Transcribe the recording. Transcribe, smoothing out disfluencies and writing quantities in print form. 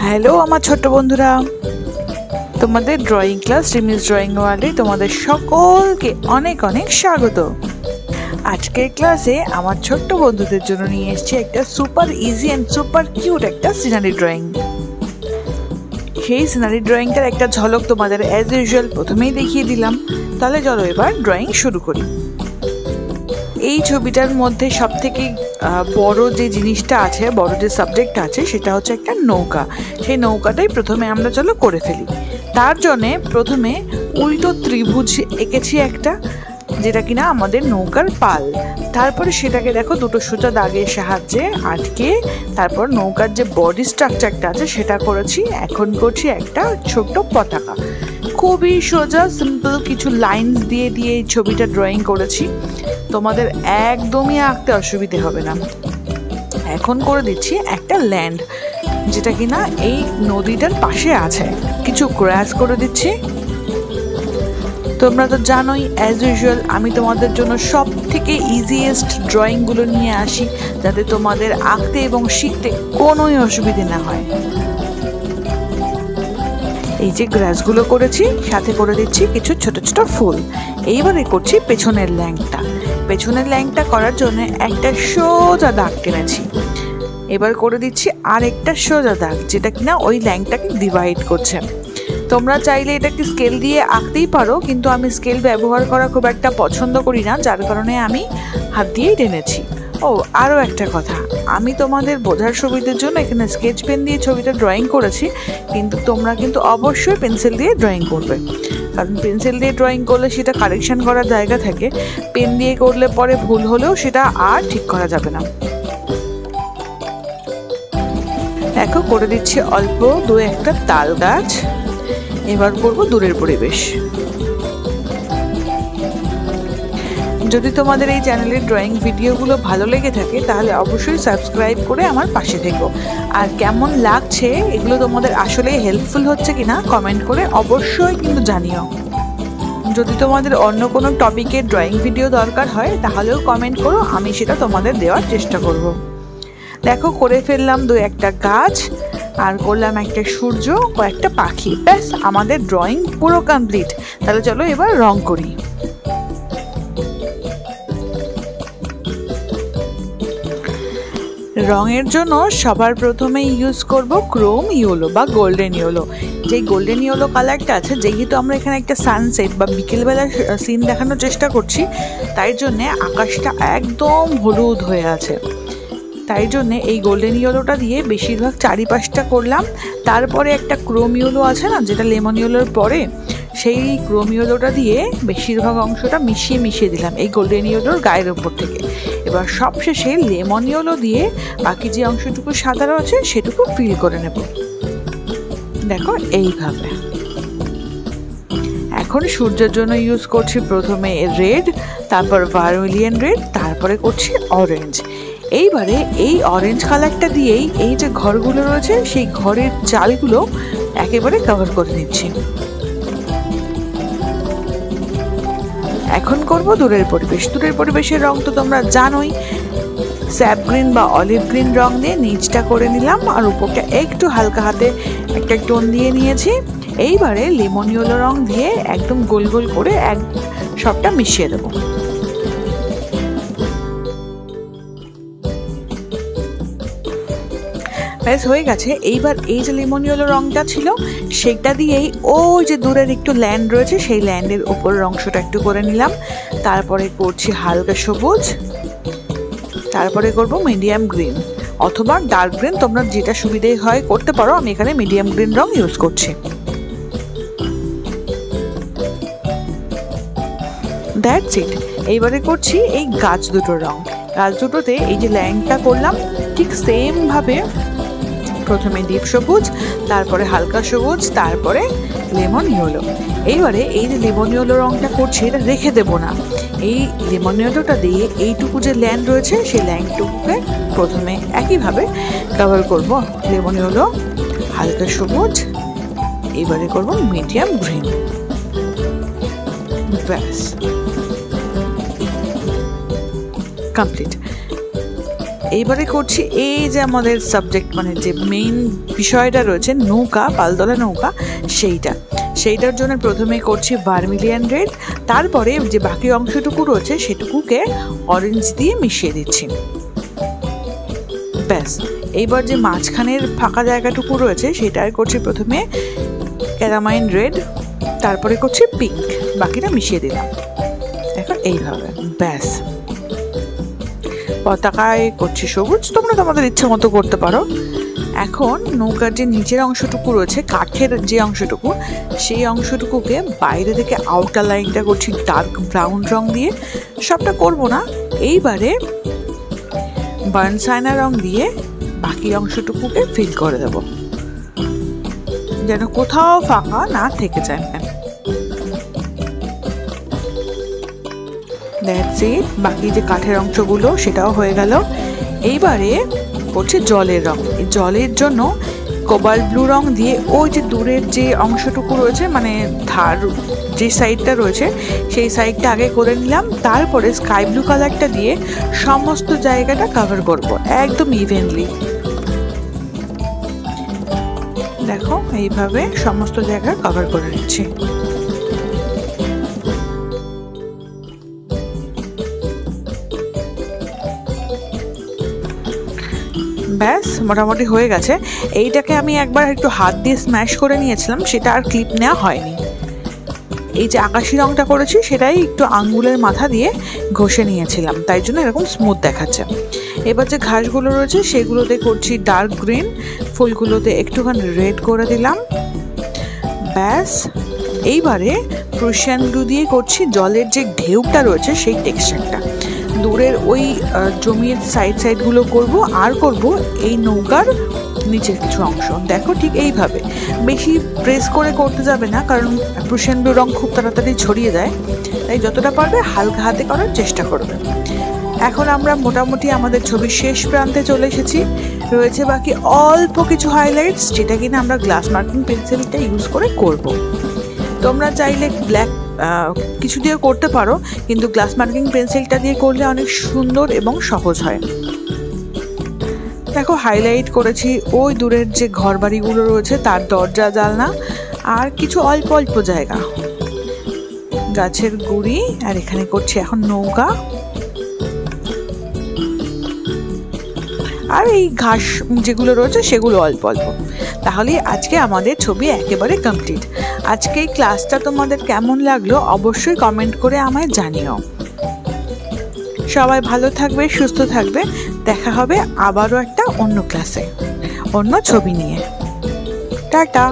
Hello আমার ছোট্ট বন্ধুরা, তোমাদের ড্রয়িং ক্লাস রিমিস ড্রয়িং ওয়ার্ল্ডে তোমাদের সকলকে অনেক অনেক স্বাগত। আজকের ক্লাসে আমার ছোট্ট বন্ধুদের জন্য নিয়ে এসেছি একটা super easy and super cute একটা সিনারি ড্রয়িং। সেই সিনারি ড্রয়িংটার একটা ঝলক তোমাদের অ্যাজ ইউজুয়াল প্রথমেই দেখিয়ে দিলাম। তাহলে চলো এবার ড্রয়িং শুরু করি। এই ছবিটার মধ্যে সব থেকে বড় যে জিনিসটা আছে, বড় যে সাবজেক্ট আছে, সেটা হচ্ছে একটা নৌকা। সেই নৌকাটাই প্রথমে আমরা চলো করে ফেলি। তার জন্যে প্রথমে উল্টো ত্রিভুজ এঁকেছি একটা, যেটা কিনা আমাদের নৌকার পাল। তারপরে সেটাকে দেখো দুটো সোজা দাগের সাহায্যে আটকে তারপর নৌকার যে বডি স্ট্রাকচারটা আছে সেটা করেছি। এখন করছি একটা ছোট্ট পতাকা। খুবই সোজা সিম্পল কিছু লাইনস দিয়ে দিয়ে এই ছবিটা ড্রয়িং করেছি। তোমাদের একদমই আঁকতে অসুবিধে হবে না। এখন করে দিচ্ছি একটা ল্যান্ড, যেটা কিনা এই নদীটার পাশে আছে। কিছু গ্রাস করে দিচ্ছি। তোমরা তো জানোই অ্যাজ ইউজুয়াল আমি তোমাদের জন্য সব থেকে ইজিয়েস্ট ড্রয়িংগুলো নিয়ে আসি, যাতে তোমাদের আঁকতে এবং শিখতে কোনোই অসুবিধে না হয়। এই যে গ্রাসগুলো করেছি, সাথে করে দিচ্ছি কিছু ছোট ছোট ফুল। এইবারে করছি পেছনের ল্যাংটা। পেছনের ল্যাংটা করার জন্য একটা সোজা দাগ টেনেছি। এবার করে দিচ্ছি আর একটা সোজা দাগ, যেটা কিনা ওই ল্যাংটাকে ডিভাইড করছে। তোমরা চাইলে এটাকে স্কেল দিয়ে আঁকতেই পারো, কিন্তু আমি স্কেল ব্যবহার করা খুব একটা পছন্দ করি না, যার কারণে আমি হাত দিয়েই টেনেছি। ও আরও একটা কথা, আমি তোমাদের বোঝার সুবিধার জন্য এখানে স্কেচ পেন দিয়ে ছবিটা ড্রয়িং করেছি, কিন্তু তোমরা কিন্তু অবশ্যই পেন্সিল দিয়ে ড্রয়িং করবে, কারণ পেন্সিল দিয়ে ড্রয়িং করলে সেটা কারেকশন করার জায়গা থাকে। পেন দিয়ে করলে পরে ভুল হলেও সেটা আর ঠিক করা যাবে না। দেখো করে দিচ্ছি অল্প দু একটা তাল গাছ। এবার করব দূরের পরিবেশ। যদি তোমাদের এই চ্যানেলের ড্রয়িং ভিডিওগুলো ভালো লেগে থাকে তাহলে অবশ্যই সাবস্ক্রাইব করে আমার পাশে থেকো। আর কেমন লাগছে এগুলো তোমাদের আসলে হেল্পফুল হচ্ছে কিনা কমেন্ট করে অবশ্যই কিন্তু জানিও। যদি তোমাদের অন্য কোনো টপিকের ড্রয়িং ভিডিও দরকার হয় তাহলেও কমেন্ট করো, আমি সেটা তোমাদের দেওয়ার চেষ্টা করব। দেখো করে ফেললাম দু একটা গাছ, আর করলাম একটা সূর্য, কয়েকটা পাখি। ব্যাস আমাদের ড্রয়িং পুরো কমপ্লিট। তাহলে চলো এবার রং করি। রঙের জন্য সবার প্রথমে ইউজ করব ক্রোম ইয়েলো বা গোল্ডেন ইয়েলো। যেই গোল্ডেন ইয়েলো কালারটা আছে, যেহেতু আমরা এখানে একটা সানসেট বা বিকেলবেলার সিন দেখানোর চেষ্টা করছি, তাই জন্যে আকাশটা একদম হলুদ হয়ে আছে। তাই জন্যে এই গোল্ডেন ইয়েলোটা দিয়ে বেশিরভাগ চারিপাশটা করলাম। তারপরে একটা ক্রোম ইয়েলো আছে না, যেটা লেমন ইয়েলোর পরে, সেই ক্রোম ইয়েলোটা দিয়ে বেশিরভাগ অংশটা মিশিয়ে মিশিয়ে দিলাম এই গোল্ডেন ইয়েলোর গায়ের ওপর থেকে। এবার সবশেষে লেমন ইয়েলো দিয়ে বাকি যে অংশটুকু সাদা রয়েছে সেটুকু ফিল করে নেব। দেখো এইভাবে। এখন সূর্যের জন্য ইউজ করছি প্রথমে রেড, তারপর ভায়োলেট রেড, তারপরে করছি অরেঞ্জ। এইবারে এই অরেঞ্জ কালারটা দিয়েই এই যে ঘরগুলো রয়েছে সেই ঘরের চালগুলো একেবারে কভার করে নিচ্ছি। এখন করব দূরের পরিবেশ। দূরের পরিবেশের রং তো তোমরা জানোই, স্যাপ গ্রিন বা অলিভ গ্রিন রং দিয়ে নিচটা করে নিলাম, আর উপরটা একটু হালকা হাতে একটা টোন দিয়ে নিয়েছি। এইবারে লেমন ইয়েলো রং দিয়ে একদম গোল গোল করে সবটা মিশিয়ে দেবো। ব্যাস হয়ে গেছে। এইবার এই যে লেমন ইয়েলো রংটা ছিল সেটা দিয়েই ওই যে দূরের একটু ল্যান্ড রয়েছে সেই ল্যান্ডের উপরের অংশটা একটু করে নিলাম। তারপরে করছি হালকা সবুজ, তারপরে করব মিডিয়াম গ্রিন অথবা ডার্ক গ্রিন, তোমরা যেটা সুবিধে হয় করতে পারো। আমি এখানে মিডিয়াম গ্রিন রং ইউজ করছি। That's it. এইবারে করছি এই গাছ দুটোর রং। গাছ দুটোতে এই যে ল্যান্ডটা করলাম ঠিক সেম ভাবে প্রথমে ডিপ সবুজ, তারপরে হালকা সবুজ, তারপরে লেমন ইয়েলো। এইবারে এই যে লেমন ইয়েলো রংটা করছি এটা রেখে দেবো না। এই লেমন ইয়েলোটা দিয়ে এইটুকু যে ল্যান্ড রয়েছে সেই ল্যান্ডটুকুকে প্রথমে একইভাবে কভার করব। লেমন ইয়েলো, হালকা সবুজ, এবারে করব মিডিয়াম গ্রিন। ব্যাস কমপ্লিট। এইবারে করছি এই যে আমাদের সাবজেক্ট মানে যে মেইন বিষয়টা রয়েছে নৌকা, পালতোলা নৌকা, সেইটার জন্য প্রথমে করছি ভার্মিলিয়ান রেড, তারপরে যে বাকি অংশটুকু রয়েছে সেটুকুকে অরেঞ্জ দিয়ে মিশিয়ে দিচ্ছি। ব্যাস, এইবার যে মাঝখানের ফাঁকা জায়গাটুকু রয়েছে সেটার করছি প্রথমে ক্যারামাইন রেড, তারপরে করছি পিঙ্ক, বাকিটা মিশিয়ে দিলাম। এখন এইভাবে ব্যাস। পতাকায় করছি সবুজ, তোমরা তোমাদের ইচ্ছে মতো করতে পারো। এখন নৌকার যে নিচের অংশটুকু রয়েছে, কাঠের যে অংশটুকু, সেই অংশটুকুকে বাইরে থেকে আউটার লাইনটা করছি ডার্ক ব্রাউন রং দিয়ে। সবটা করব না, এইবারে বার্নসাইনা রং দিয়ে বাকি অংশটুকুকে ফিল করে দেব, যেন কোথাও ফাঁকা না থেকে যায়। That's it. বাকি যে কাঠের অংশগুলো সেটাও হয়ে গেল। এইবারে করছি জলের রং। এই জলের জন্য কোবাল্ট ব্লু রং দিয়ে ওই যে দূরের যে অংশটুকু রয়েছে, মানে ধার যে সাইডটা রয়েছে সেই সাইডটা আগে করে নিলাম, তারপরে স্কাই ব্লু কালারটা দিয়ে সমস্ত জায়গাটা কভার করব একদম ইভেনলি। দেখো এইভাবে সমস্ত জায়গা কভার করে নিচ্ছি। ব্যাস, মোটামুটি হয়ে গেছে। এইটাকে আমি একবার একটু হাত দিয়ে স্ম্যাশ করে নিয়েছিলাম, সেটা আর ক্লিপ নেওয়া হয়নি। এই যে আকাশি রংটা করেছি সেটাই একটু আঙ্গুলের মাথা দিয়ে ঘষে নিয়েছিলাম, তাই জন্য এরকম স্মুথ দেখাচ্ছে। এবার যে ঘাসগুলো রয়েছে সেগুলোতে করছি ডার্ক গ্রিন, ফুলগুলোতে একটুখানি রেড করে দিলাম। ব্যাস, এইবারে প্রুশিয়ান ব্লু দিয়ে করছি জলের যে ঢেউটা রয়েছে সেই টেক্সচারটা। দূরের ওই জমির সাইডগুলো করব, আর করব এই নৌকার নিচের কিছু অংশ। দেখো ঠিক এইভাবে, বেশি প্রেস করে করতে যাবে না, কারণ প্রুশিয়ান ব্লু রং খুব তাড়াতাড়ি ছড়িয়ে যায়, তাই যতটা পারবে হালকা হাতে করার চেষ্টা করবে। এখন আমরা মোটামুটি আমাদের ছবির শেষ প্রান্তে চলে এসেছি। রয়েছে বাকি অল্প কিছু হাইলাইটস, যেটা কিনা আমরা গ্লাস মার্কিং পেন্সিলটা ইউজ করে করব। তোমরা চাইলে ব্ল্যাক কিছু দিয়ে করতে পারো, কিন্তু গ্লাস মার্কিং পেন্সিলটা দিয়ে করলে অনেক সুন্দর এবং সহজ হয়। দেখো হাইলাইট করেছি ওই দূরের যে ঘর বাড়িগুলো রয়েছে তার দরজা জানলা, আর কিছু অল্প অল্প জায়গা, গাছের গুড়ি, আর এখানে করছি এখন নৌকা, আর এই ঘাস যেগুলো রয়েছে সেগুলো অল্প অল্প। তাহলে আজকে আমাদের ছবি একেবারে কমপ্লিট। আজকে এই ক্লাসটা তোমাদের কেমন লাগলো অবশ্যই কমেন্ট করে আমায় জানিও। সবাই ভালো থাকবে, সুস্থ থাকবে। দেখা হবে আবারও একটা অন্য ক্লাসে, অন্য ছবি নিয়ে। টাটা।